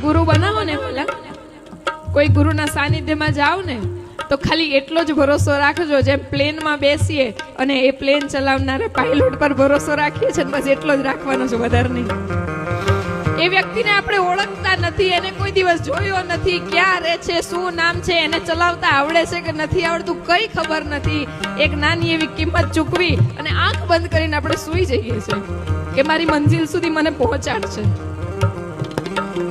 ગુરુ બનાવો ને પેલા, કોઈ ગુરુના સાનિધ્યમાં જાવ ને તો ખાલી એટલો જ ભરોસો રાખજો જેમ પ્લેનમાં બેસીએ અને એ પ્લેન ચલાવનારા પાયલોટ પર ભરોસો રાખીએ છીએ બસ એટલો જ રાખવાનો છે, વધારે નહીં. એ વ્યક્તિને આપણે ઓળખતા નથી, એને કોઈ દિવસ જોયો નથી, ક્યાં રહે છે, શું નામ છે, એને ચલાવતા આવડે છે કે નથી આવડતું કઈ ખબર નથી. એક નાની એવી કિંમત ચૂકવી અને આંખ બંધ કરીને આપણે સૂઈ જઈએ છીએ કે મારી મંજિલ સુધી મને પહોંચાડશે.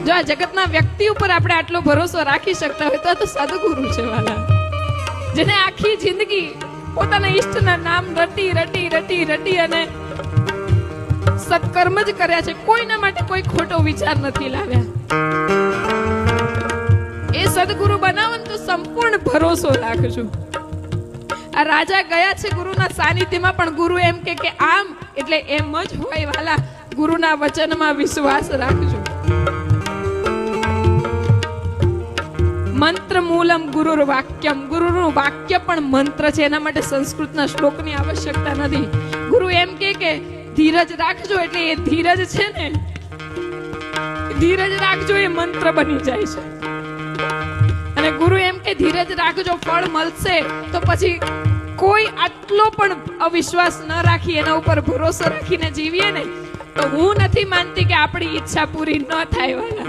જો આ જગતના વ્યક્તિ ઉપર આપણે આટલો ભરોસો રાખી શકતા હોય તો સદગુરુ છે વાલા, જેને આખી જિંદગી પોતાના ઈષ્ટના નામ રટી રટી રટી રટી અને સત્કર્મ જ કર્યા છે, કોઈના માટે કોઈ ખોટો વિચાર નથી લાવ્યા. એ સદગુરુ બનાવો તો સંપૂર્ણ ભરોસો રાખજો. આ રાજા ગયા છે ગુરુના સાનિધ્યમાં, પણ ગુરુ એમ કે આમ એટલે એમ જ હોય વાલા. ગુરુના વચનમાં વિશ્વાસ રાખજો. મંત્ર મૂલમ ગુરુર વાક્યમ, ગુરુનું વાક્ય પણ મંત્ર છે, એના માટે સંસ્કૃતના શ્લોકની આવશ્યકતા નથી. ગુરુ એમ કે ધીરજ રાખજો, એટલે એ ધીરજ છે ને, ધીરજ રાખજો એ મંત્ર બની જાય છે. અને ગુરુ એમ કે ધીરજ રાખજો ફળ મળશે, તો પછી કોઈ આટલો પણ અવિશ્વાસ ન રાખી એના ઉપર ભરોસો રાખીને જીવીએ ને તો હું નથી માનતી કે આપણી ઈચ્છા પૂરી ન થાય વાલા.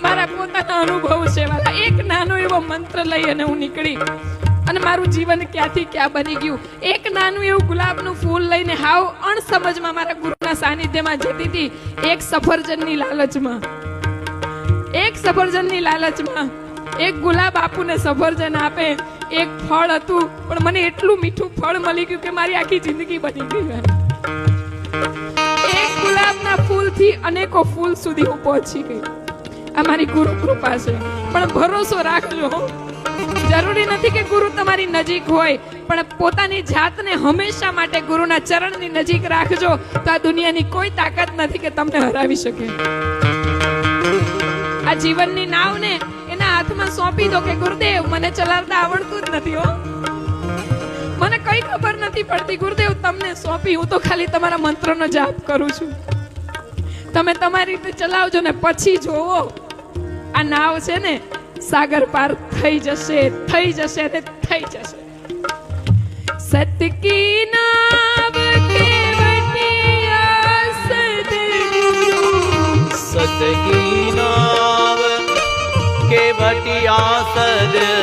મારા પોતાના અનુભવ છે વાલા. એક નાનો એવો મંત્ર લઈ અને હું નીકળી અને મારું જીવન ક્યાંથી ક્યાં બની ગયું. એક નાનું એવું ગુલાબનું ફૂલ લઈને હાવ અણસમજમાં મારા ગુરુના સાનિધ્યમાં જતી હતી, એક સફરજનની લાલચમાં. એક સફરજનની લાલચમાં એક ગુલાબ આપુને સફરજન આપે, એક ફળ હતું પણ મને એટલું મીઠું ફળ મળી ગયું કે મારી આખી જિંદગી બની ગઈ. એક ગુલાબના ફૂલથી અનેકો ફૂલ સુધી હું પહોંચી ગઈ. આ મારી ગુરુ કૃપા છે. પણ ભરોસો રાખજો, જરૂરી નથી કે ગુરુ તમારી નજીક હોય, પણ પોતાની જાતને હંમેશા માટે ગુરુના ચરણની નજીક રાખજો તો આ દુનિયાની કોઈ તાકાત નથી કે તમને હરાવી શકે. આ જીવનની નાવને એના હાથમાં સોંપી દો કે ગુરુદેવ મને ચલાવતા આવડતું જ નથી હો, મને કઈ ખબર નથી પડતી, ગુરુદેવ તમને સોંપી, હું તો ખાલી તમારા મંત્રનો જાપ કરું છું, તમે તમારી રીતે ચલાવજો ને પછી જોવો આ નાવ છે ને સાગર પાર થઈ જશે, થઈ જશે ને થઈ જશે. સત્ય કી નાવ કેવટિયા સદગુરુ, સત્ય કી નાવ કેવટિયા સદગુરુ.